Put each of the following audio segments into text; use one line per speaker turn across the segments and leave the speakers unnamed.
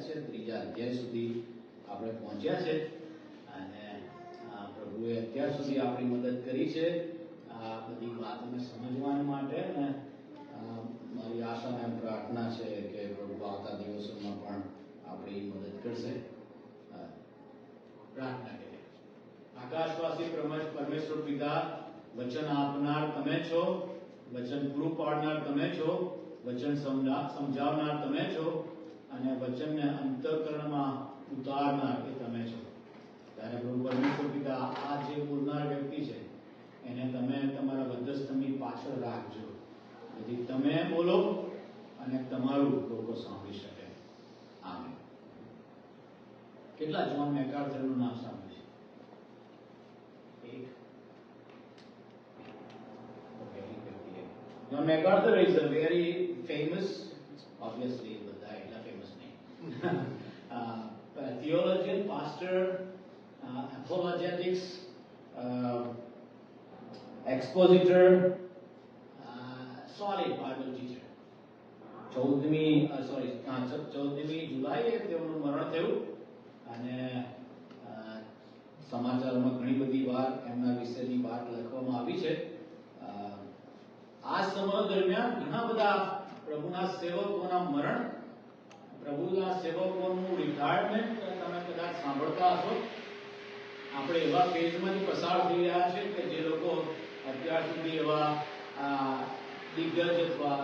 છે, 3જા અધ્યાય સુધી આપણે પહોંચ્યા છે અને પ્રભુએ અત્યાર સુધી આપણી મદદ કરી છે આ બધી વાતોને સમજવા માટે. અને મારી આશા અને પ્રાર્થના છે કે પ્રભુ આવતા દિવસોમાં પણ આપણી મદદ કરશે. પ્રાર્થના કરીએ. આકાશવાસી પરમેશ્વર પિતા, વચન આપનાર તમે છો, વચન પૂરું પાડનાર તમે છો, વચન સમજાવનાર તમે છો અને વચનને અંતઃકરણમાં ઉતારનાર એ તમે છો. ત્યારે પ્રભુ પરમેશ્વર પિતા, આ જે બોલનાર વ્યક્તિ છે એને તમે તમારા મધ્યસ્થની પાછળ રાખજો, જેથી તમે બોલો અને તમારું લોકો સાંભળી શકે. આમેન. કેટલા જ્હોન મેકાર્થરનું નામ સાંભળ્યું છે? એક. John MacArthur is a very famous, obviously, બધા એટલા famous નહીં, theologian, pastor, apologetics, expositor, solid Bible teacher. 14મી જુલાઈએ તેઓનું મરણ થયું અને સમાચારમાં ઘણી બધી વાર એમના વિશેની વાત લખવામાં આવી છે. આ સમય દરમિયાન ઘણા બધા પ્રભુના સેવકોના મરણ, પ્રભુના સેવકોનું રિટાયરમેન્ટ તમે કદાચ સાંભળતા હશો. આપણે એવા ફેઝમાંથી પસાર થઈ રહ્યા છે કે જે લોકો અત્યાર સુધી એવા દિગ્ગજ અથવા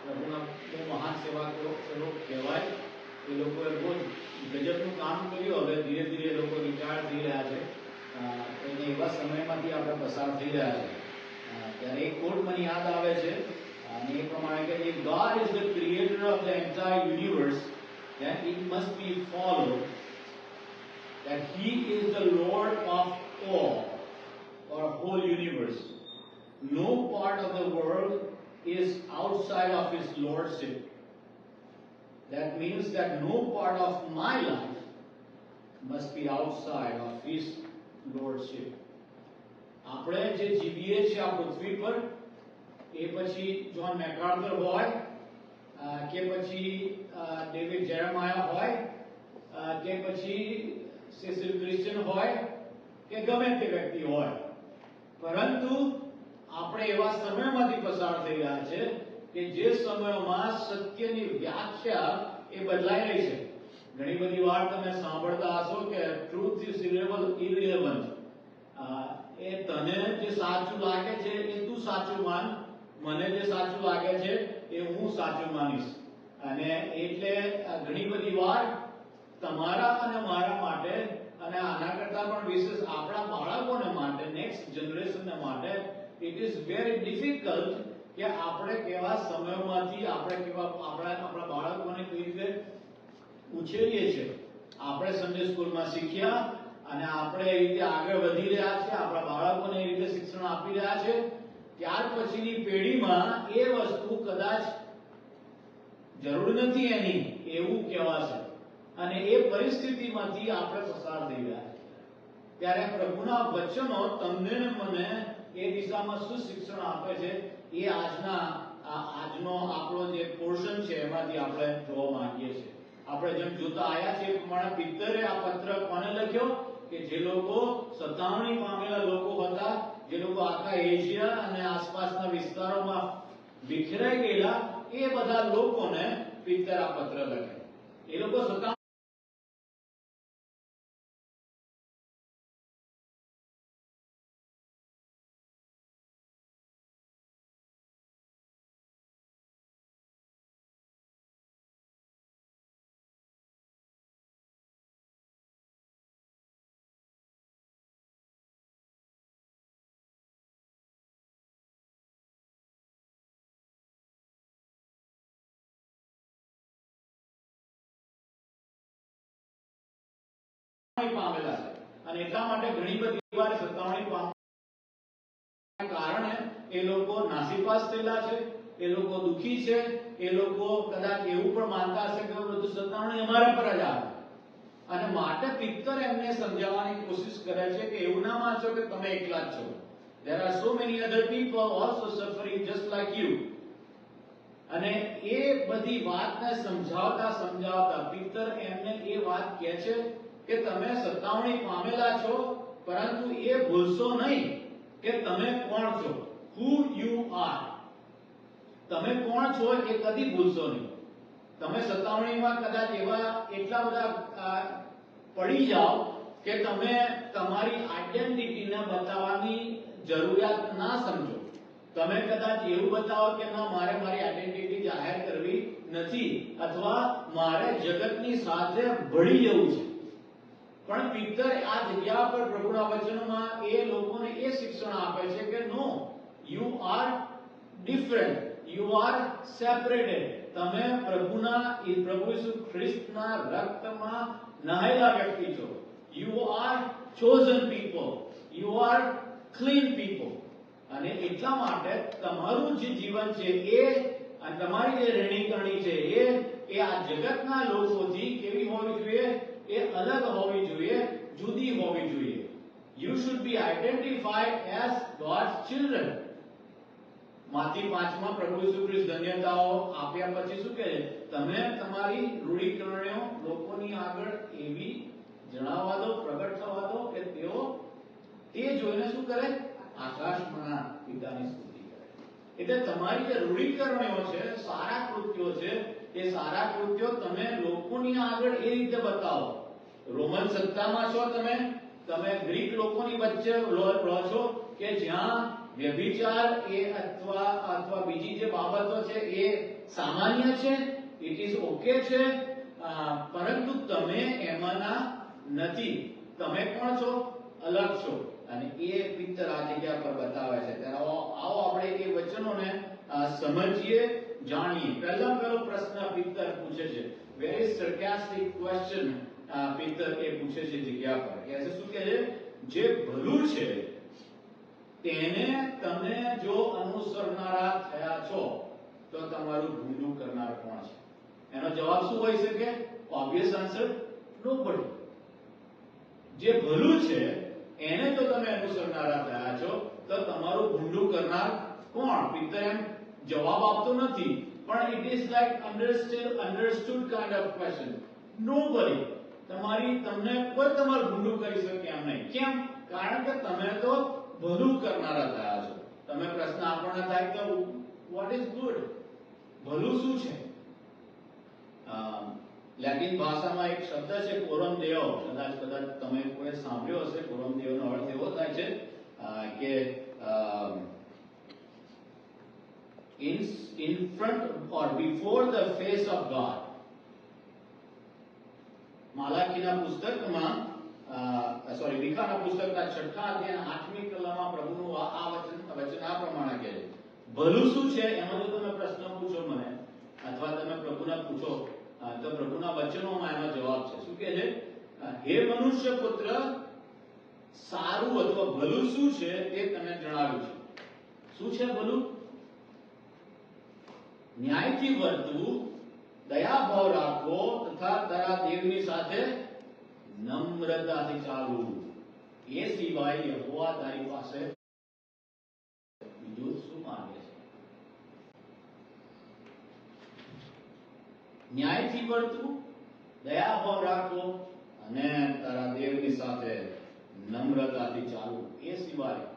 પ્રભુના બહુ મહાન સેવક કહેવાય, એ લોકોએ બહુ ગજબનું કામ કર્યું. હવે ધીરે ધીરે એ લોકો રિટાયર થઈ રહ્યા છે અને એવા સમયમાંથી આપણે પસાર થઈ રહ્યા છે. ત્યારે એક કોટ મને યાદ આવે છે અને એ પ્રમાણે કે if God is the creator of the entire universe, then it must be followed that He is the Lord of all, or whole universe. No part of the world is outside of His lordship. That means that no part of my life must be outside of His lordship. આપણે જે જીવીએ છીએ આ પૃથ્વી પર, એ પછી John મેકાર્થર હોય કે પછી ડેવિડ જેરેમાયા હોય કે પછી સિસિલ ક્રિશ્ચન હોય કે ગમે તે વ્યક્તિ હોય, પરંતુ આપણે એવા સમયમાંથી પસાર થઈ રહ્યા છે કે જે સમયમાં સત્યની વ્યાખ્યા એ બદલાઈ રહી છે. ઘણી બધી વાર તમે સાંભળતા હશો કે ટ્રુથ ઇઝ ઇરરિલેવન્ટ. એ તને જે સાચું લાગે છે એ તું સાચું માન, મને જે સાચું લાગે છે એ હું સાચું માનીશ. અને એટલે ઘણી બધી વાર તમારા અને મારા માટે અને આના કરતા પણ વિશેષ આપણા બાળકોને માટે, નેક્સ્ટ જનરેશનને માટે ઇટ ઇઝ વેરી ડિફિકલ્ટ કે આપણે કેવા સમયોમાંથી આપણા બાળકોને કેવી રીતે ઉછેરીએ છીએ. આપણે સન્ડે સ્કૂલમાં શીખ્યા અને આપણે એ રીતે આગળ વધી રહ્યા છે, આપણા બાળકોને એ રીતે શિક્ષણ આપી રહ્યા છે. ત્યાર પછીની પેઢીમાં એ વસ્તુ કદાચ જરૂર નથી એની એવું કહેવાશે અને એ પરિસ્થિતિમાંથી આપણે પસાર થઈ રહ્યા છે. ત્યારે પ્રભુના વચનો તમને ને મને એ દિશામાં શું શિક્ષણ આપે છે એ આજનો આપણો જે પોર્શન છે એમાંથી આપણે જોવા માંગીએ છીએ. આપણે જેમ જોતા આવ્યા છે એ પ્રમાણે પિત્તરે આ પત્ર કોને લખ્યો કે જે લોકો સતાવણી પામેલા લોકો હતા, જે લોકો આખા એશિયા અને આસપાસના વિસ્તારોમાં વિખરાઈ ગયેલા, એ બધા લોકોને પિત્તર આ પત્ર લખે. એ લોકો પામેલા છે અને એટલા માટે ઘણી બધી વાર સતાવણી પામવાના કારણે એ લોકો નાસીપાસ થયેલા છે, એ લોકો દુખી છે, એ લોકો કદાચ એવું પણ માનતા હશે કે બધું સતાવણી અમારા પર જ આવે. અને માટે પિત્તર એમને સમજાવવાની કોશિશ કરે છે કે એવું ના માનશો કે તમે એકલા જ છો. There are so many other people also suffering just like you. અને એ બધી વાતને સમજાવતા પિત્તર એમને એ વાત કહે છે કે તમે સતાવણી પામેલા છો, પરંતુ એ ભૂલશો નહીં કે તમે કોણ છો, who you are. તમે કોણ છો એ કદી ભૂલશો નહીં. તમે સતાવણીમાં કદાચ એટલા બધા પડી જાઓ કે તમે તમારી આઈડેન્ટિટીને બતાવવાની જરૂરિયાત ના સમજો. તમે કદાચ એવું બતાવો કે ના, મારે મારી આઈડેન્ટિટી જાહેર કરવી નથી, અથવા મારે જગતની સાથે ભળી જવું છે. પણ પિત્તર આ જગ્યા પર પ્રભુના વચનોમાં એ લોકોને એ શિક્ષણ આપે છે કે no, you are different, you are separated. તમે પ્રભુ ઈસુ ખ્રિસ્તના રક્તમાં નહાયેલા વ્યક્તિ છો. You are chosen people, you are clean people. અને એટલા માટે તમારું જે જીવન છે એ તમારી જે રહેણીકરણી છે એ આ જગતના લોકોથી કેવી હોવી જોઈએ? એ અલગ હોવી જોઈએ, જુદી હોવી જોઈએ. You should be identified as God's children. માથી 5માં પ્રભુ ઈસુ ખ્રિસ્ત ધન્યતાઓ આપ્યા પછી શું કહે છે? તમે તમારી રૂઢિકરણો લોકોની આગળ એવી જણાવવા દો, પ્રગટ થવા દો કે તેઓ તે જોઈને શું કરે? આકાશમાંના પિતાની સ્તુતિ કરે. એટલે તમારી જે રૂઢિકરણો છે, સારા કૃત્યો છે, એ સારા કૃત્યો તમે લોકોની આગળ એ રીતે બતાવો. રોમન સત્તામાં છો તમે ગ્રીક લોકોની વચ્ચે રહો છો કે જ્યાં વ્યભિચાર એ અથવા બીજી જે બાબતો છે એ સામાન્ય છે, ઇટ ઇઝ ઓકે છે, પરંતુ તમે એમાંના નથી. તમે કોણ છો? અલગ છો. અને એ પિત્તર આ જગ્યા પર બતાવે છે. ત્યારે આવો આપણે એ વચનોને સમજીએ, જાણીએ. પહેલો પ્રશ્ન પિત્તર પૂછે છે, વેરી સરકાસ્ટિક ક્વેશ્ચન પિત્તર એ પૂછે છે જગ્યા પર. કે શું કહે છે? જે ભલું છે તેને તમે જો અનુસરનારા થયા છો તો તમારું ભૂંડું કરનાર કોણ છે? એનો જવાબ શું હોઈ શકે? Obvious answer, nobody. જે ભલું છે એને જો તમે અનુસરનારા થયા છો તો તમારું ભૂંડું કરનાર કોણ? પિત્તર એમ જવાબ આપતો નથી, પણ it is like understood kind of question. Nobody. તમને કોઈ તમારું ભૂંડું કરી શકે એમ નહીં. કેમ? કારણ કે તમે તો ભલું કરનારા થયા છો. તમે પ્રશ્ન આપણને થાય તો વોટ ઇઝ ગુડ? ભલું શું છે? લેટિન ભાષામાં એક શબ્દ છે કોરમ દેઓ. કદાચ તમે કોઈ સાંભળ્યો હશે. કોરમ દેઓનો અર્થ એવો થાય છે કે in front or before the face of God. માલાકીના પુસ્તકમાં મીકાના પુસ્તકના 6થા અધ્યાયના 8મી કલમમાં પ્રભુનું આ વચન આ પ્રમાણે કહે છે. ભલું શું છે? એનો જો તમે પ્રશ્ન પૂછો મને, અથવા તમે પ્રભુને પૂછો, તો પ્રભુના વચનોમાં એનો જવાબ છે. શું કહે છે? હે મનુષ્ય પુત્ર, સારું અથવા ભલું શું છે તે તને જણાવ્યું છે. શું છે ભલું? ન્યાયથી વર્તવું, દયાભાવ રાખવો તથા તારા દેવની સાથે નમ્રતાથી ચાલવું. એ સિવાય યહોવા તારી પાસે બીજું શું માંગે છે? ન્યાયથી વર્તવું, દયાભાવ રાખવો અને તારા દેવની સાથે નમ્રતાથી ચાલવું. એ સિવાય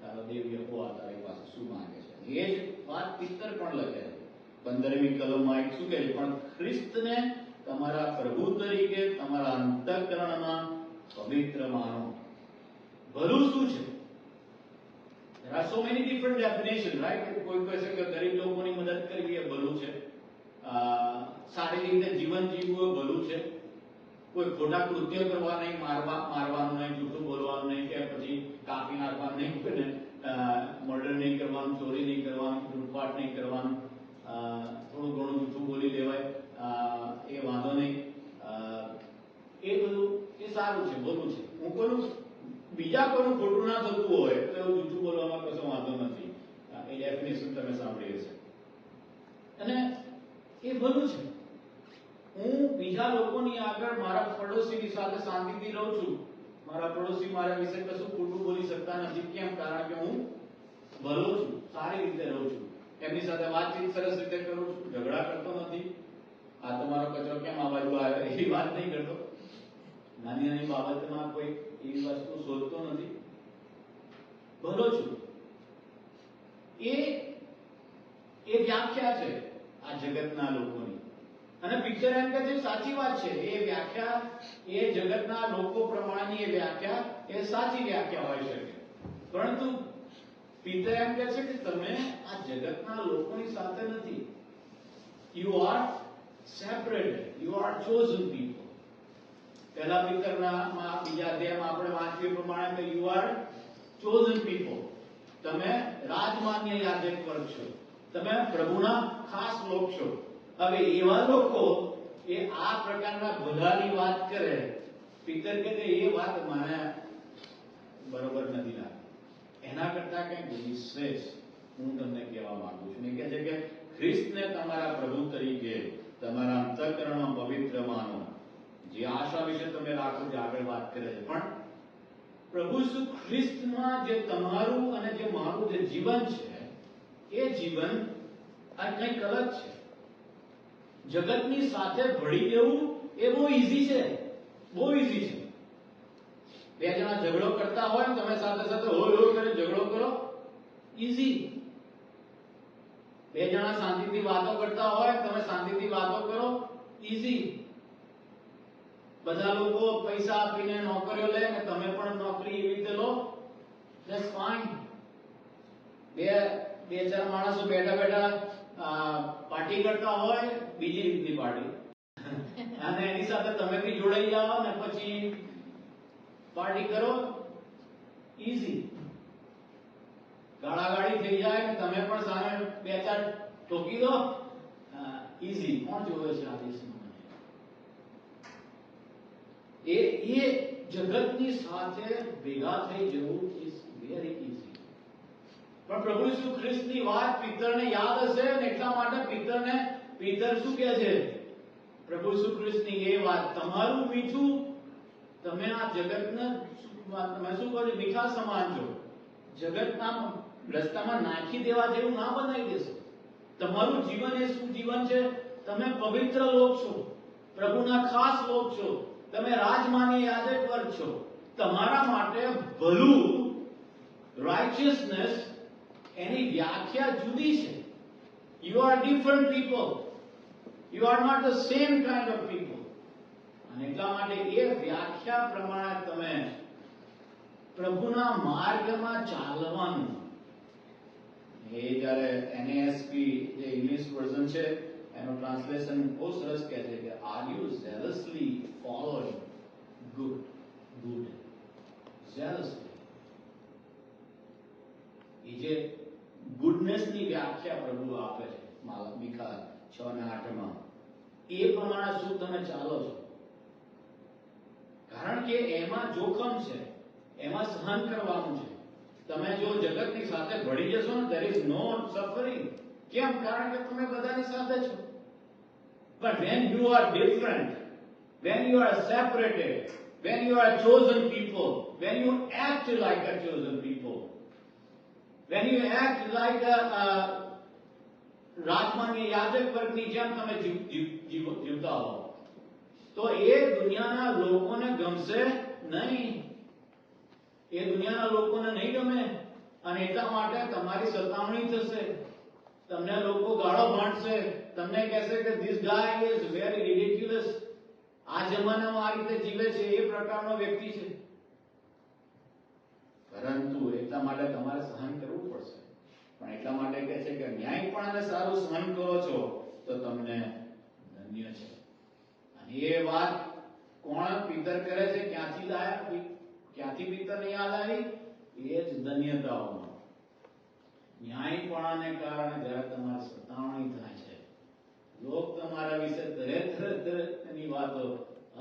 તારા દેવ યહોવા તારી પાસે શું માંગે છે? એ જ વાત પિત્તર પણ લખે છે 15મી કલમમાં. એક શું કહે છે? પણ ખ્રિસ્તને તમારા પ્રભુ તરીકે તમારા અંતઃકરણમાં પવિત્ર માનો. ભલું શું છે? There are so many different definitions, right? કોઈ કહે છે કે ગરીબ લોકોની મદદ કરવી એ ભલું છે, સારી રીતે જીવન જીવવું એ ભલું છે, કોઈ ખોટા કૃત્ય કરવા નહીં, મારવાનું નહીં, જૂઠું બોલવાનું નહીં, કે પછી કાપી નાખવાનું નહીં, કોઈને મર્ડર નહીં કરવાનું, ચોરી નહીં કરવાનું, લૂંટફાટ નહીં કરવાનું, થોડું ઘણું જૂઠું બોલી લેવાય એ વાંધો નહીં. એ બધું એ સારું છે, ભલું છે. હું કોઈનું બીજા કોઈનું ખોટું ના થતું હોય તો એવું જૂઠું બોલવામાં કશો વાંધો નથી. એ ડેફિનેશન તમે સાંભળી હશે. અને એ ભલું છે. હું બીજા લોકોની આગળ મારા પડોશીની સાથે શાંતિથી રહું છું. મારા પડોશી મારા વિશે કશું ખોટું બોલી શકતા નથી. કેમ? કારણ કે હું ભલો છું, સારી રીતે રહું છું, એમની સાથે વાતચીત સરસ રીતે કરું એટલી વાત નહીં કરતો, નાની નાની બાબતમાં કોઈ એવી વસ્તુ શોધતો નથી, ભલો છું. એ વ્યાખ્યા છે આ જગતના લોકોની. અને પિક્ચર એમ કે છે સાચી વાત છે, એ વ્યાખ્યા એ જગતના લોકો પ્રમાણેની એ વ્યાખ્યા એ સાચી વ્યાખ્યા હોઈ શકે. પરંતુ પિતર એમ કે છે કે તમે આ જગતના લોકોની સાથે નથી. You are separated, you are chosen people. પહેલા પિતરના બીજા અધ્યાયમાં આપણે વાંચ્યું પ્રમાણે કે યુ આર ચોઝન પીપલ. તમે રાજમાન્ય યાજક વર્ગ છો, તમે પ્રભુના ખાસ લોક છો. હવે એવા લોકો એ આ પ્રકારના ભલાની વાત કરે, પિતર કહે એ વાત મને બરોબર નથી લાગતી. એના કરતા કંઈક વિશેષ હું તમને કહેવા માંગુ છું. એ કહે છે કે ખ્રિસ્તને તમારા પ્રભુ તરીકે તમારા અંતઃકરણમાં પવિત્ર માનો. જે આશા વિશે તમે રાખો છો આગળ વાત કરે છે, પણ પ્રભુ ઈસુ ખ્રિસ્તમાં જે તમારું અને જે મારું જે જીવન છે એ જીવન આ કંઈક અલગ છે. જગતની સાથે ભળી જવું એ બહુ ઈઝી છે, બહુ ઈઝી છે. બે જણા ઝઘડો કરતા હોય ને તમે સાથે સાથે હોય હોય કરી ઝઘડો કરો, ઈઝી. બે જણા શાંતિથી વાતો કરતા હોય તમે શાંતિથી વાતો કરો, ઈઝી. બધા લોકો પૈસા આપીને નોકરીઓ લે ને તમે પણ નોકરી એવી રીતે લો, ધેટ્સ ફાઇન. બે ચાર માણસો બેઠા બેઠા પાર્ટી કરતા હોય, બીજી રીતની પાર્ટી, અને એની સાથે તમે બી જોડાઈ જાઓ ને પછી પાર્ટી કરો, ઈઝી. ગાળાગાળી થઈ જાય ને તમે પણ સામે બે ચાર ઠોકી દો, ઈઝી. કોણ જોવે છે આ દેશમાં? એ જગતની સાથે ભેગા થઈ જવું ઇઝ વેરી ઈઝી. પણ પ્રભુ ઈસુ ખ્રિસ્તની વાત પિતરને યાદ હશે ને એટલા માટે પિતર શું કહે છે? પ્રભુ ઈસુ ખ્રિસ્તની એ વાત, તમારું મીઠું તમે આ જગતને તમે શું કહો છો? મીઠા સમાન છો. જગતના રસ્તામાં નાખી દેવા જેવું ના બનાવી દેશો. તમારું જીવન એ શું જીવન છે? તમે પવિત્ર લોક છો, પ્રભુના ખાસ લોક છો, તમે રાજમાન્ય યાજક વર્ગ છો. તમારા માટે ભલું, રાઇચિયસનેસ, એની વ્યાખ્યા જુદી છે. You are different people, you are not the same kind of people. અને એટલા માટે એ વ્યાખ્યા પ્રમાણે તમે પ્રભુના માર્ગમાં ચાલવાનું. એ જ્યારે NASB જે ઇંગ્લિશ વર્ઝન છે એનું ટ્રાન્સલેશન બહુ સરસ કહે છે કે are you zealously following good. zealously. એ જે ગુડનેસની વ્યાખ્યા પ્રભુ આપે છે મીખા 6 અને 8 માં, એ પ્રમાણે શું તમે ચાલો છો? કારણ કે એમાં જોખમ છે, એમાં સહન કરવાનું છે. તમે જો જગતની સાથે ભળી જશો ને, there is no suffering. કેમ? કારણ કે તમે બધાની સાથે છો. But when you are different, when you are separated, when you are chosen people, when you act like a chosen people, when you act like a રાજમાન્ય યાજક વર્ગની જેમ તમે જીવતા હો, તો એ દુનિયાના લોકોને ગમશે નહીં. એ દુનિયાના લોકોને નહીં ગમે. અને એટલા માટે તમારી સતાવણી થશે, તમને લોકો ગાળો ભાંડશે, તમને કહેશે કે ધીસ ગાય ઇઝ વેરી રિડિક્યુલસ. આ જમાનામાં આ રીતે જીવે છે, એ પ્રકારનો વ્યક્તિ છે. પરંતુ એટલા માટે તમારે સહન કરવું પડશે. પણ એટલા માટે કહે છે કે ન્યાયપણાને સારું સહન કરો છો તો તમને ધન્ય છે. અને એ વાત કોણ પિતર કરે છે? ક્યાંથી પિતરને યાદ આવી? એ જ ધન્યતાઓમાં. ન્યાયપણાને કારણે જ્યારે તમારી સતાવણી થાય છે, લોક તમારા વિશે દરેકની વાતો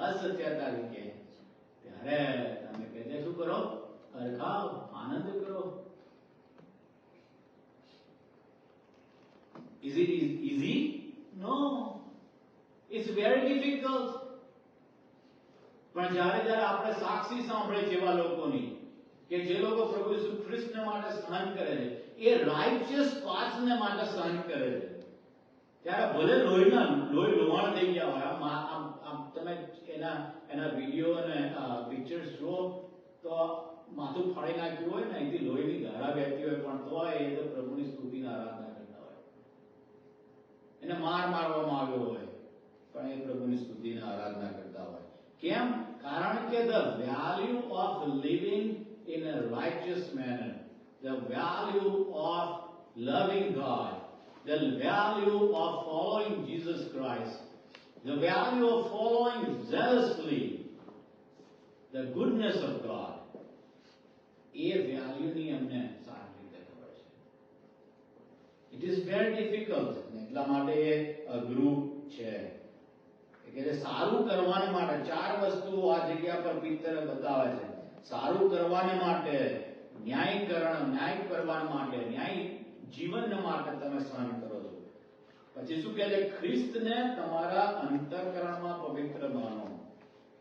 અસત્યતા લીધે, ત્યારે તમે કહે શું કરો? હરખાવ, આનંદ કરો. Is it easy? No. It's very difficult. પણ જ્યારે આપણે સાક્ષી સાંભળે છે એવા લોકોની, કે જે લોકો પ્રભુ ઈસુ ખ્રિસ્તને માટે સહન કરે છે, એ રાઇચિયસ પાથને માટે સહન કરે છે, ત્યારે ભલે લોહી લોહાણ થઈ ગયા હોય, આમ તમે એના વિડીયો અને પિક્ચર્સ જુઓ તો માથું ફાડી નાખ્યું હોય ને, અહીંથી લોહીની ધારા વહેતી હોય, પણ તો એ તો પ્રભુની સ્તુતિની આરાધના કરતા હોય. એને મારવામાં આવ્યો હોય પણ એ પ્રભુની સ્તુતિની આરાધના કરતા હોય. કેમ? કારણ કે the value of living in a righteous manner, the value of loving God, the value of following Jesus Christ, the value of following zealously the goodness of God, એ વેલ્યુની અમને સારી રીતે ખબર છે. ઇટ ઇઝ વેરી ડિફિકલ્ટ, એટલા માટે એ અઘરું છે. કે સારું કરવાને માટે 4 વસ્તુઓ આ જગ્યા પર પિત્તરે બતાવે છે. સારું કરવાને માટે, ન્યાય કરવા માટે, ન્યાય જીવન માટે તમે સહન કરો છો. પછી શું કહે છે? ખ્રિસ્તને તમારા અંતઃકરણમાં પવિત્ર માનો.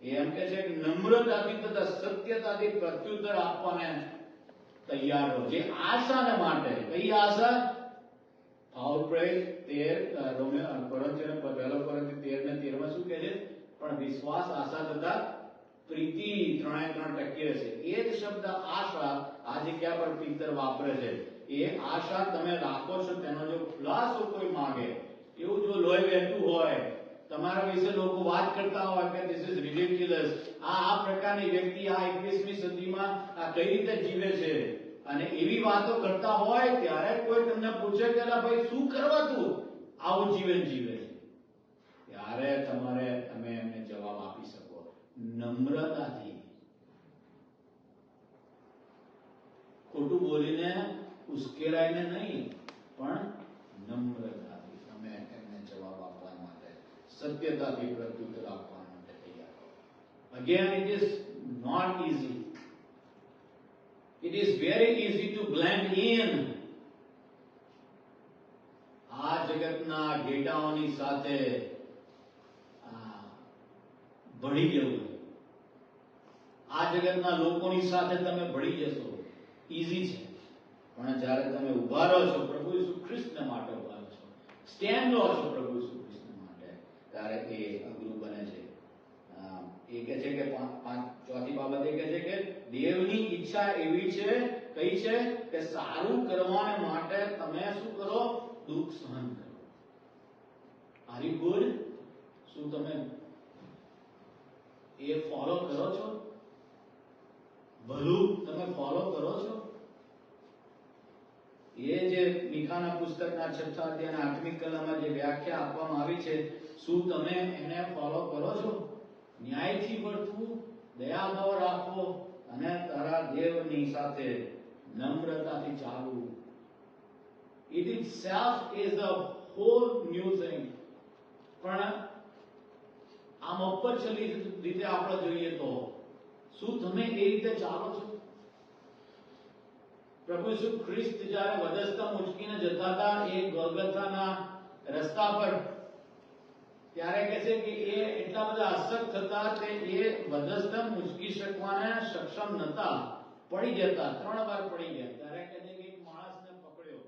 એમ કે છે કે નમ્રતાથી તથા સત્યતાથી પ્રત્યુત્તર આપવાને તૈયાર રહો. જે આશાને માટે, કઈ આશા? પાઉલ પ્રેસ 13 કોરિન્થીયોને 13:13 શું કહે છે? પણ વિશ્વાસ, આશા તથા પ્રીતિ 3 ટકી રહેશે. એ જ શબ્દ આશા આ જગ્યા પર પિત્તર વાપરે છે. એ આશા તમે રાખો છો, તેનો જો ખુલાસો કોઈ માંગે, એવું જો લોહી વહેતું હોય, તમારા વિશે લોકો વાત કરતા હોય કે ધીસ ઇઝ રિડિક્યુલસ, આ પ્રકારની વ્યક્તિ આ 21મી સદીમાં આ કઈ રીતે જીવે છે, અને એવી વાતો કરતા હોય, ત્યારે કોઈ તમને પૂછે કે ભાઈ શું કરવા તું આવું જીવન જીવે છે, ત્યારે તમે એમને જવાબ આપી શકો નમ્રતાથી, ખોટું બોલીને, ઉશ્કેરાઈને નહીં, પણ નમ્રતાથી તમે એમને જવાબ આપવા માટે, સત્યતાથી પ્રત્યુત્તર આપવા માટે તૈયાર હો. Again, it is not easy. It is very easy to blend in. આ જગતના ઘેટાઓની સાથે ભળી જવું, આ જગતના લોકોની સાથે તમે ભળી જશો, ઈઝી છે. પણ જ્યારે તમે ઉભા રહો છો, પ્રભુ ઈસુ ખ્રિસ્ત માટે ઉભા રહો છો, સ્ટેન્ડ લો છો પ્રભુ ઈસુ ખ્રિસ્ત માટે, ત્યારે એ અઘરું બને છે. એ કહે છે કે ચોથી બાબત એ કહે છે કે દેવની ઈચ્છા એવી છે, કઈ છે? કે સારું કરવાને માટે તમે શું કરો? દુઃખ સહન કરો. Are you good? શું તમે એ ફોલો કરો છો? ભલું તમે ફોલો કરો છો? એ જે મીખાના પુસ્તકના 6 અધ્યાયના 8મી કલમમાં જે વ્યાખ્યા આપવામાં આવી છે, શું તમે એને ફોલો કરો છો? ન્યાયથી વર્તવું, દયાભાવ રાખવો, અને તારા દેવની સાથે નમ્રતાથી ચાલવું. It itself is a whole new thing. પણ આમ અપરછલી રીતે આપણે જોઈએ તો શું તમે એ રીતે ચાલો છો? પ્રભુ ઈસુ ખ્રિસ્ત જ્યારે વધસ્તંભ ઉંચકીને જતા હતા એ ગોલગથાના રસ્તા પર, ત્યારે કહે છે કે એ એટલા બધા અશક્ત હતા કે એ વધસ્તંભ ઉંચકી શકવાને સક્ષમ નતા, પડી જતા, 3 વાર પડી ગયા. ત્યારે કહે છે કે એક માણસને પકડ્યો,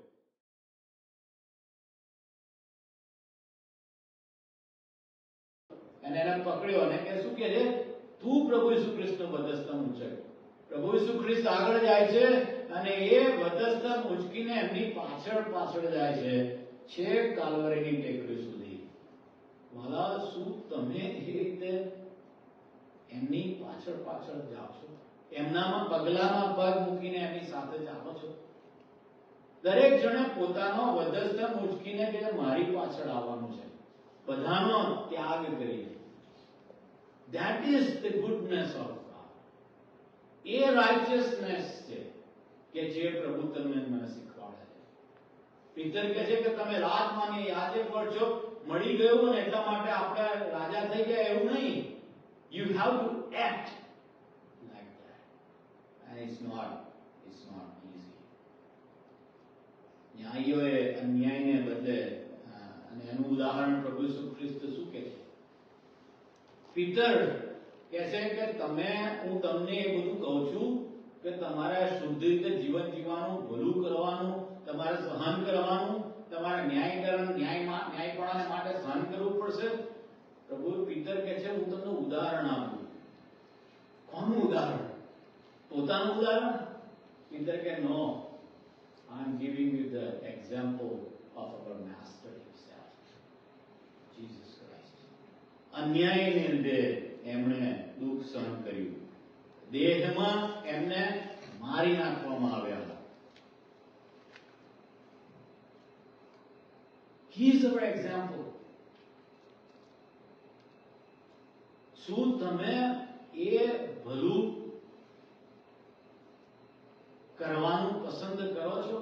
અને એને પકડ્યો અને કે શું કહે છે? તું પ્રભુ ઈસુ ખ્રિસ્તનો વધસ્તંભ ઉંચક. પ્રભુ ઈસુ ખ્રિસ્ત આગળ જાય છે અને એ વધસ્તંભ ઉંચકીને એમની પાછળ જાય છે, છેક કાલ્વરીની ટેકરી સુધી. વાલા, શું તમે એ રીતે એમની પાછળ જાઓ છો? એમનામાં પગલામાં પગ મૂકીને એમની સાથે ચાલો છો? દરેક જણે પોતાનો વધસ્તંભ ઉંચકીને કે મારી પાછળ આવવાનું છે, બધાનો ત્યાગ કરીને. That is the goodness of God. એ રાઇચિયસનેસ છે કે જે પ્રભુ તમને મને શીખવાડે છે. પિત્તર કહે છે કે તમે રાજમાની યાજક છો, મળી ગયું ને એટલા માટે આપણે રાજા થઈ ગયા એવું નહીં. You have to act like that, and it's not easy. ન્યાયીઓએ અન્યાયને બદલે, અને એનું ઉદાહરણ પ્રભુ ઈસુ ખ્રિસ્ત શું કહે છે? પિત્તર કહે છે કે હું તમને એ બધું કહું છું કે તમારે શુદ્ધ રીતે જીવન જીવવાનું, ભલું કરવાનું, તમારે સહન કરવાનું, તમારે ન્યાય ન્યાયપણાને માટે સહન કરવું પડશે. પ્રભુ પીતર કહે છે, હું તમને ઉદાહરણ આપું. કોનું ઉદાહરણ? પોતાનું ઉદાહરણ? પીતર કે નો, I am giving you the example of our master himself, Jesus Christ. અન્યાયને લીધે એમણે દુઃખ સહન કર્યું. દેહમાં એમને મારી નાખવામાં આવ્યા. He is our example. શું તમે એ ભલું કરવાનું પસંદ કરો છો?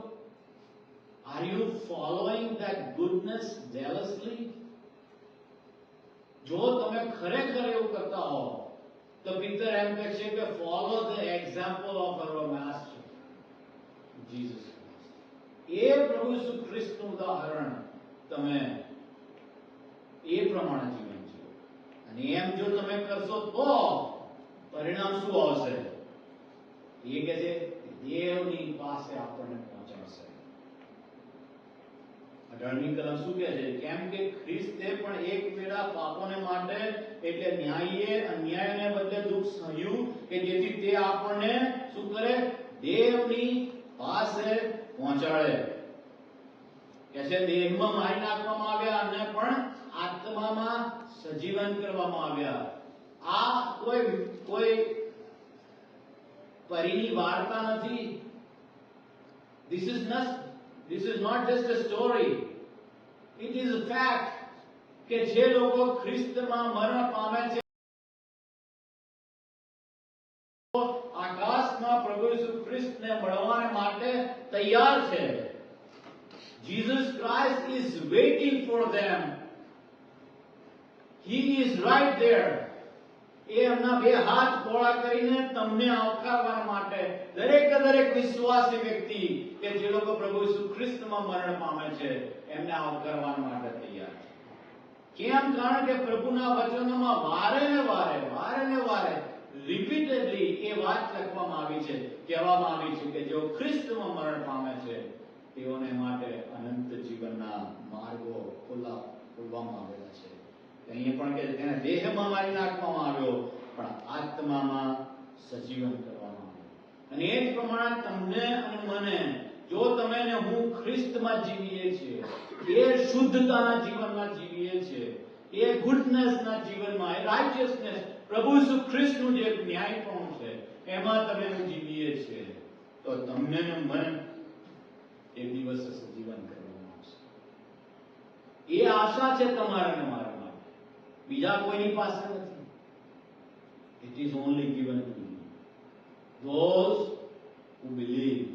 Are you following that goodness zealously? જો તમે ખરેખર એવું કરતા હો તો પીતર એમ કહે છે કે follow the example of our master Jesus Christ. એ પ્રભુ ઈસુ ખ્રિસ્તનું ઉદાહરણ તમે એ પ્રમાણે જીવન જીવો. અને એમ જો તમે કરશો તો પરિણામ શું આવશે? એ કહે છે દેવની પાસે આપણને પહોંચાડશે. 18મી કલમ શું કહે છે? કેમ કે ખ્રિસ્તે પણ એક વેળા પાપોને માટે એટલે ન્યાયે અન્યાયને બદલે દુઃખ સહ્યું કે જેથી તે આપણને શું કરે? દેવની પાસે પહોંચાડે. કે છે દેહમાં મારી નાખવામાં આવ્યા અને પણ આત્મામાં સજીવન કરવામાં આવ્યા. આ કોઈ પરીની વાર્તા નથી. This is not just a story. It is a fact કે જે લોકો ખ્રિસ્તમાં મરણ પામે છે, આકાશમાં પ્રભુ ઈસુ ખ્રિસ્તને મળવાને માટે તૈયાર છે. Jesus Christ is waiting for them. He is right there. એ એમના બે હાથ પહોળા કરીને તમને આવકારવા માટે દરેક વિશ્વાસી વ્યક્તિ કે જે લોકો પ્રભુ ઈસુ ખ્રિસ્તમાં મરણ પામે છે એમને આવકારવા માટે તૈયાર છે. કેમ? કારણ કે પ્રભુના વચનોમાં વારે ને વારે રિપીટેડલી એ વાત લખવામાં આવી છે, કહેવામાં આવી છે કે જેઓ ખ્રિસ્તમાં મરણ પામે છે તેઓને માટે અનંત જીવનના માર્ગો ખોલવામાં આવેલા છે. અહીંયા પણ કે તેને દેહમાં મારી નાખવામાં આવ્યો પણ આત્મામાં સજીવન કરવામાં આવ્યો. અને એ જ પ્રમાણે તમને અને મને, જો તમે ને હું ખ્રિસ્તમાં જીવીએ છીએ, એ શુદ્ધતાના જીવનમાં જીવીએ છીએ, એ ગુડનેસના જીવનમાં, એ રાઇચિયસનેસ, પ્રભુ ઈસુ ખ્રિસ્તનું જે ન્યાયપણું છે એમાં તમે જીવીએ છીએ, તો તમને ને મને એક દિવસ સજીવન કરવામાં આવશે. એ આશા છે તમારા ને મારા માટે, બીજા કોઈની પાસે નથી. It is only given to you, those who believe.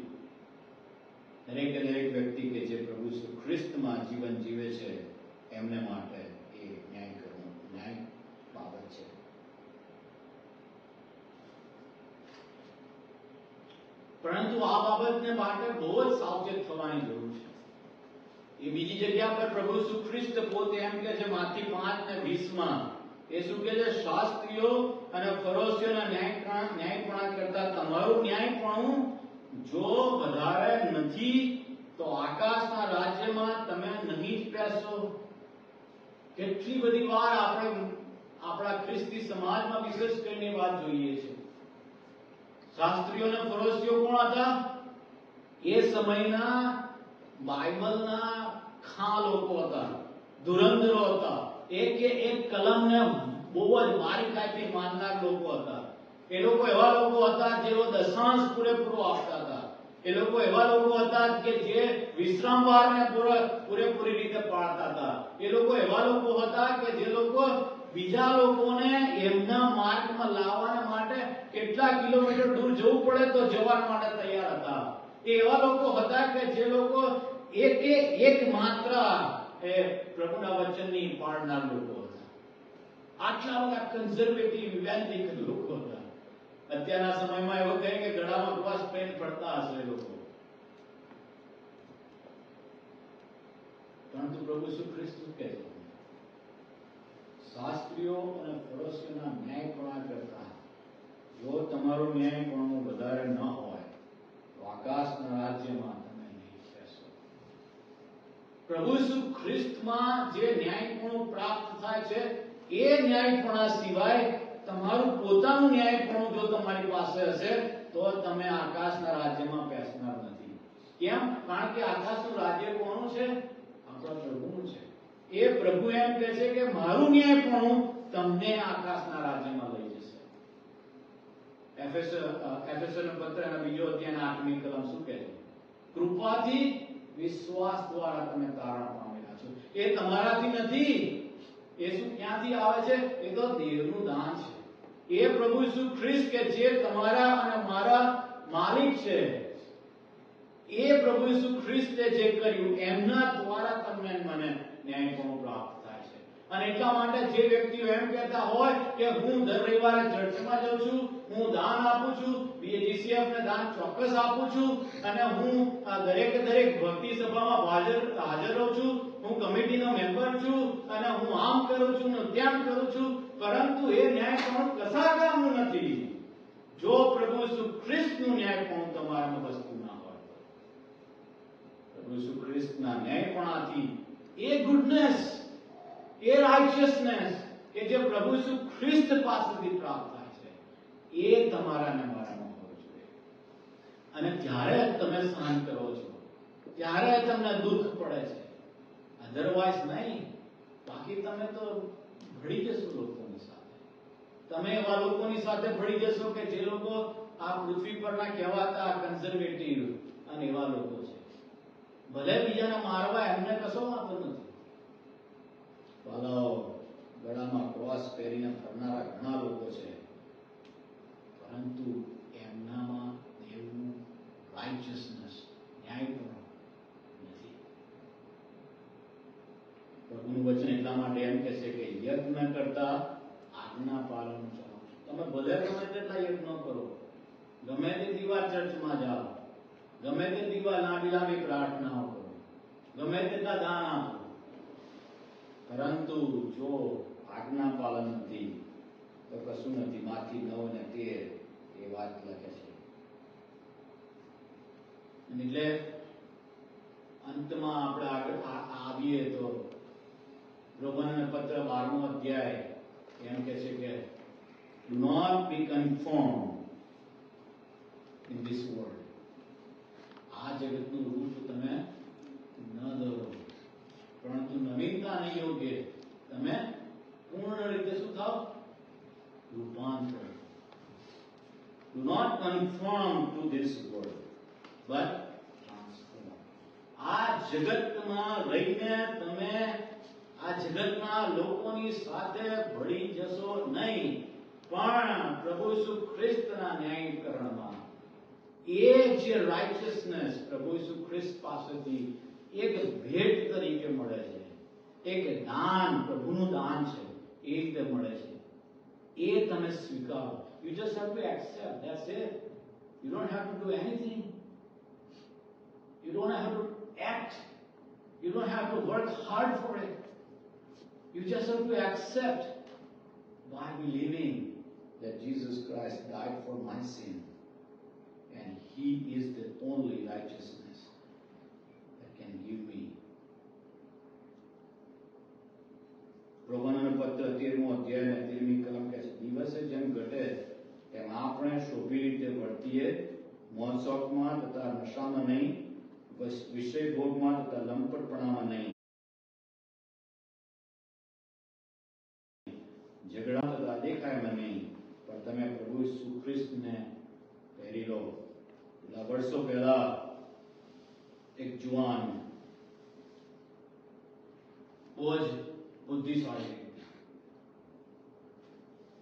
દરેક વ્યક્તિ કે જે પ્રભુ ઈસુ ખ્રિસ્તમાં જીવન જીવે છે એમને માટે એ ન્યાય બાબત છે. પરંતુ આ બાબતને માટે બહુ જ સાવચેત થવાની જરૂર છે. એ બીજી જગ્યા પર પ્રભુ ઈસુ ખ્રિસ્ત પોતે એમ કહે છે, માથી 5:20 એ શું કહે છે? શાસ્ત્રીઓ અને ફરોશીઓના ન્યાયપણા કરતા તમારું ન્યાયપણું જો વધારે નથી તો આકાશના રાજ્યમાં તમે નહીં જ બેસો. કેટલી બધી વાર આપણે આપણા ખ્રિસ્તી સમાજમાં વિશેષ કરીને વાત જોઈએ છે. શાસ્ત્રીઓ અને ફરોશીઓ કોણ હતા? એ સમયના બાઇબલના ખા લોકો હતા, ધુરંધરો હતા. એક કલમને બહુ જ બારીકાઈથી માનનાર લોકો હતા. એ લોકો એવા લોકો હતા જેઓ દશાંશ પૂરેપૂરો આપતા હતા. એ લોકો એવા લોકો હતા કે જે વિશ્રામવારને પૂરેપૂરી રીતે પાળતા હતા. એ લોકો એવા લોકો હતા કે જે લોકો બીજા લોકોને એમના માર્ગમાં લાવવા માટે કેટલા કિલોમીટર દૂર જવું પડે તો જવા માટે તૈયાર હતા. એ એવા લોકો હતા કે જે લોકો એક માત્ર એ પ્રભુના વચનની પાળનાર લોકો હતા. આટલા બધા કન્ઝર્વેટિવ ઇવેન્ટિક લોકો હતા. અત્યારના સમયમાં એવું કહે કે ગળામાં ક્રોસ પહેરીને ફરતા હશે લોકો. પરંતુ પ્રભુ ઈસુ ખ્રિસ્ત કહે છે, શાસ્ત્રીઓ અને ફરોશીઓના ન્યાયપણા કરતા જો તમારું ન્યાયપણું વધારે ન હોય તો આકાશના રાજ્યમાં તમે નહીં બેસો. પ્રભુ ઈસુ ખ્રિસ્તમાં જે ન્યાયપણું પ્રાપ્ત થાય છે એ ન્યાયપણા સિવાય તમારું પોતાનું ન્યાયપણું જો તમારી પાસે હશે તો તમે આકાશના રાજ્યમાં બેસનાર નથી. કેમ? કારણ કે આકાશનું રાજ્ય કોનું છે? આપણા પ્રભુનું છે. એ પ્રભુ એમ કહે છે કે મારું ન્યાયપણું તમને આકાશના રાજ્યમાં લઈ જશે. એફેસોના પત્રના બીજો અધ્યાયના 8મી કલમ શું કહે છે? કૃપાથી વિશ્વાસ દ્વારા તમે તારણ પામેલા છો. એ તમારાથી નથી. એ શું ક્યાંથી આવે છે? એ તો દેવનું દાન છે. એ પ્રભુ ઈસુ ખ્રિસ્ત કે જે તમારા અને મારા માલિક છે, એ પ્રભુ ઈસુ ખ્રિસ્તે જે કર્યું એમના દ્વારા તમને મને ન્યાયપણું પ્રાપ્ત થાય છે. અને એટલા માટે જે વ્યક્તિઓ એમ કહેતા હોય કે હું દર રવિવારે ચર્ચમાં જાઉં છું, હું દાન આપું છું, જીસીએફ ને દાન ચોક્કસ આપું છું, અને હું દરેક ભક્તિ સભામાં હાજર રહું છું, હું કમિટીનો મેમ્બર છું, અને હું આમ કરું છું ને તેમ કરું છું, પરંતુ એ ન્યાયપણું કશા કામનું નથી જો પ્રભુ ઈસુ ખ્રિસ્તનું ન્યાયપણું તમારામાં વસ્તુ ના હોય. પ્રભુ ઈસુ ખ્રિસ્તના ન્યાયપણાથી એ ગુડનેસ, એ રાઇચિયસનેસ કે જે પ્રભુ ઈસુ ખ્રિસ્ત પાસેથી પ્રાપ્ત થાય છે, એ તમારા અને મારામાં હોવો જોઈએ. અને જ્યારે તમે સહન કરો છો, ત્યારે તમને દુઃખ પડે છે, અધરવાઇઝ નહીં. બાકી તમે તો ભળી જશો લોકોની સાથે. તમે એવા લોકોની સાથે ભળી જશો કે જે લોકો આ પૃથ્વી પરના કહેવાતા કન્ઝર્વેટિવ અને એવા લોકો છે. ભલે બીજાને મારવા એમને કશો વાંધો નથી. ગળામાં ક્રોસ પહેરીને ફરનારા ઘણા લોકો છે, પરંતુ એમનામાં દેવનું રાઇચિયસનેસ, ન્યાયપણું નથી. પ્રભુનું વચન એટલા માટે એમ કહે છે કે યજ્ઞ કરતા આજ્ઞા પાલન કરો. તમે ભલે ગમે તેટલા યજ્ઞ કરો, ગમે તે દીવા ચર્ચમાં જાઓ, ગમે તે દીવા લાંબી પ્રાર્થનાઓ કરો, ગમે તેટલા દાન આપો, પરંતુ જો આજ્ઞા પાલન નથી તો કશું નથી. માથી 9 અને 13 એ વાત લખે છે. એટલે અંતમાં આપણે આગળ આવીએ તો રોમનને પત્ર 12મો અધ્યાય એમ કહે છે કે do not be conformed in this world. આ જગતનું રૂપ તમે ન ધરો, પરંતુ નવીનતાને યોગ્ય તમે પૂર્ણ રીતે શું થાવ? રૂપાંતર. Do not conform to this world, but transform. આ જગતમાં રહીને તમે આ જગતના લોકોની સાથે ભળી જશો નહીં, પણ પ્રભુ ઈસુ ખ્રિસ્તના ન્યાયીકરણમાં એ જે રાઇચિયસનેસ પ્રભુ ઈસુ ખ્રિસ્ત પાસેથી એક ભેટ તરીકે મળે છે, એક દાન, પ્રભુનું દાન છે, એ રીતે મળે છે. એ તમે સ્વીકારો. You just have to accept. That's it. You don't have to do anything. You don't have to act. You don't have to work hard for it. You just have to accept by believing that Jesus Christ died for my sin, and He is the only righteousness that can give me. રોમનોનો પત્ર 13મો અધ્યાય 13મી કલમ કહે છે દિવસે જેમ ઘટે તેમ આપણે શોભી રીતે વર્તીએ, મોજ શોખમાં તથા નશામાં નહીં, વિષય ભોગમાં તથા લંપટપણામાં નહીં, ઝઘડા તથા દેખાયમાં નહીં, પણ તમે પ્રભુ ઈસુ ખ્રિસ્તને પહેરી લો. કેટલા વર્ષો પહેલા એક જુવાન બહુ જ બુદ્ધિશાળી વ્યક્તિ,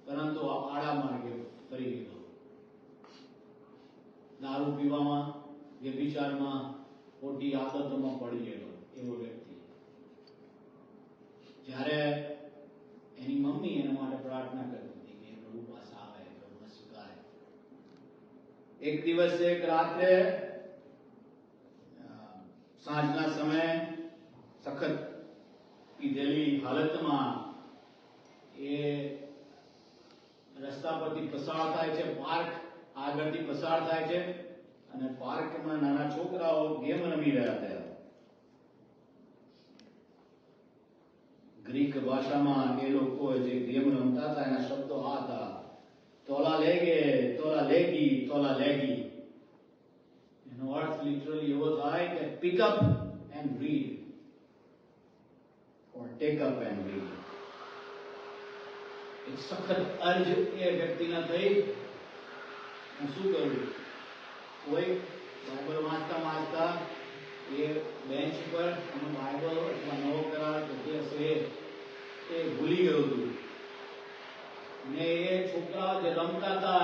પરંતુ આડા માર્ગે ફરી ગયેલો, દારૂ પીવામાં, વ્યભિચારમાં, ખોટી આદતોમાં પડી ગયેલો એવો વ્યક્તિ. જ્યારે એની મમ્મી એના માટે પ્રાર્થના કરતી હતી કે પ્રભુ પાસે આવે, પ્રભુને સ્વીકારે. એક દિવસે એક રાત્રે સાંજના સમયે સખત પીધેલી હાલતમાં એ રસ્તા પરથી પસાર થાય છે, પાર્ક આગળથી પસાર થાય છે, અને પાર્કમાં નાના છોકરાઓ ગેમ રમી રહ્યા હતા. ગ્રીક ભાષામાં એ લોકો જે ગેમ રમતા હતા એના શબ્દો આ હતા: તોલા લેગે, તોલા લેગી, તોલા લેગી. એનો અર્થ લિટરલી એવો થાય કે pick up and read or take up and read. એક સખત અર્જ એ વ્યક્તિને થઈ. હું શું કરું? કોઈ બાઇબલ વાંચતા એ બેન્ચ પર બાઇબલ અથવા નવો કરાર કે હશે એ ભૂલી ગયું હતું. ને એ છોકરાઓ જે રમતા હતા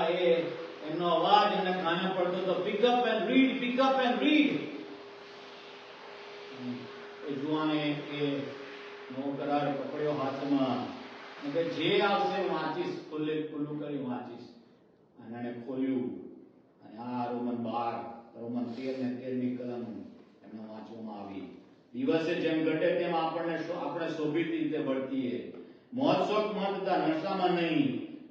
એમનો અવાજ એમને કાને પડતો હતો: pick up and read, pick up and read. એ જુવાને એ નવો કરાર પકડ્યો હાથમાં કે જે આવશે વાંચીશ, ખુલ્લું કરી વાંચીશ. અને એને ખોલ્યું અને આ રોમન 12, રોમન 13 ને 13મી કલમ એમને વાંચવામાં આવી. દિવસે જેમ ઘટે તેમ આપણે શોભિત રીતે વર્તીએ, મોજ શોખમાં તથા નશામાં નહીં,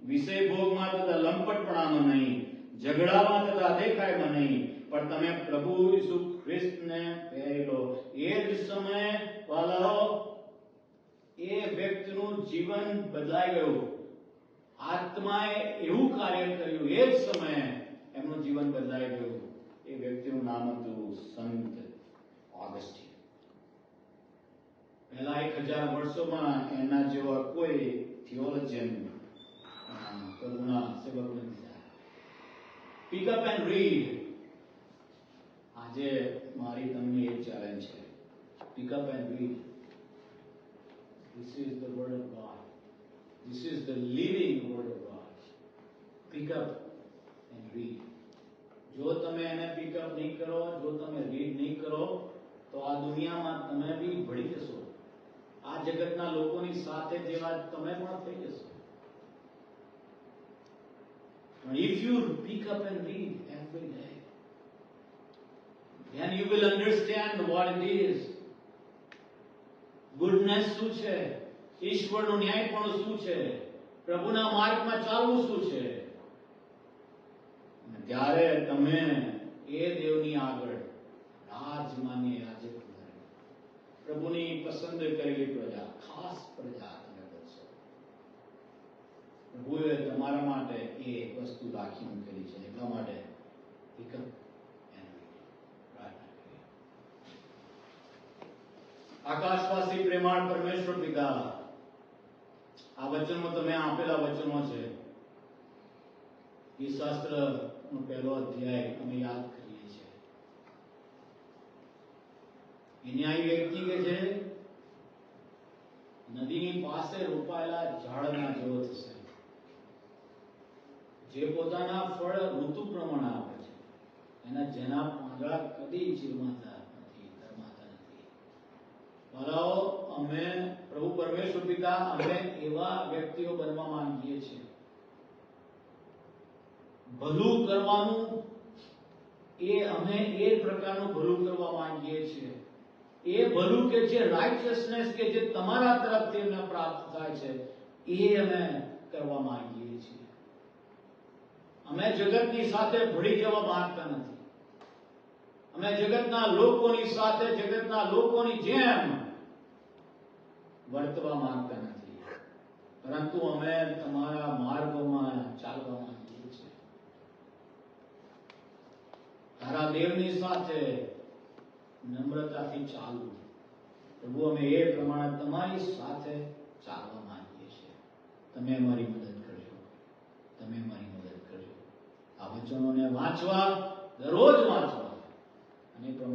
વિષય ભોગમાં તથા લંપટપણામાં નહીં, ઝઘડામાં તથા દેખાયમાં નહીં, પણ તમે પ્રભુ ઈસુ ખ્રિસ્તને પહેરી લો. એ જ સમયે વાલાઓ એ વ્યક્તિનું જીવન બદલાઈ ગયું. આત્માએ એવું કાર્ય કર્યું, એ જ સમયે એમનું જીવન બદલાઈ ગયું. એ વ્યક્તિનું નામ હતું સંત ઓગસ્ટીન. પહેલા 1000 વર્ષોમાં એના જેવા કોઈ થિયોલોજિયન પ્રભુના સેવક નથી થયા. Pick up and read. આજે મારી તમને એ ચેલેન્જ છે: pick up and read. This is the word of God. This is the living word of God. Pick up and read. જો તમે એને પિક અપ નહીં કરો, જો તમે રીડ નહીં કરો, તો આ દુનિયામાં તમે બી ભળી જશો. આ જગતના લોકોની સાથે જેવા તમે પણ થઈ જશો. If you pick up and read every day, then you will understand what it is. Goodness શું છે, ઈશ્વરનો ન્યાયપણું શું છે, પ્રભુના માર્ગમાં ચાલવું શું છે. ત્યારે તમે એ દેવની આગળ રાજમાની આજે પ્રભુની પસંદ કરેલી પ્રજા, ખાસ પ્રજા તમે બનશો. પ્રભુએ તમારા માટે એ વસ્તુ રાખી મૂકેલી છે. એટલા માટે આકાશવાસી પ્રેમાળ પરમેશ્વર પિતા, આ વચનો તમે આપેલા વચનો છે. એ શાસ્ત્રનો પહેલો અધ્યાય અમે યાદ કરીએ છીએ. એ ન્યાયી વ્યક્તિ કે છે નદીની પાસે રોપાયેલા ઝાડના જેવો થશે, જે પોતાના ફળ ઋતુ પ્રમાણે આપે છે, જેના પાંદડા કદી ચીરમાતા નથી, ધરમાતા નથી. મારાઓ, અમે પ્રભુ પરમેશ્વર પિતા, અમે એવા વ્યક્તિઓ બનવા માંગીએ છીએ. ભલું કરવાનું અમે એ પ્રકારનું ભલું કરવા માંગીએ છીએ. એ ભલું કે જે રાઇચસનેસ કે જે તમારા તરફથી અમને પ્રાપ્ત થાય છે, એ અમે કરવા માંગીએ છીએ. અમે જગતની સાથે ભળી જવા માંગતા નથી. અમે જગતના લોકોની સાથે, જગતના લોકોની જેમ વર્તવા માંગતા નથી, પરંતુ અમે તમારા માર્ગોમાં ચાલવા માંગીએ છીએ. તારા દેવની સાથે નમ્રતાથી ચાલવું. પ્રભુ, અમે એ પ્રમાણે તમારી સાથે ચાલવા માંગીએ છીએ. તમે અમારી મદદ કરજો. તમે અમારી મદદ કરજો. આ વચનોને વાંચવા, દરરોજ વાંચવા અને પ્રમાણે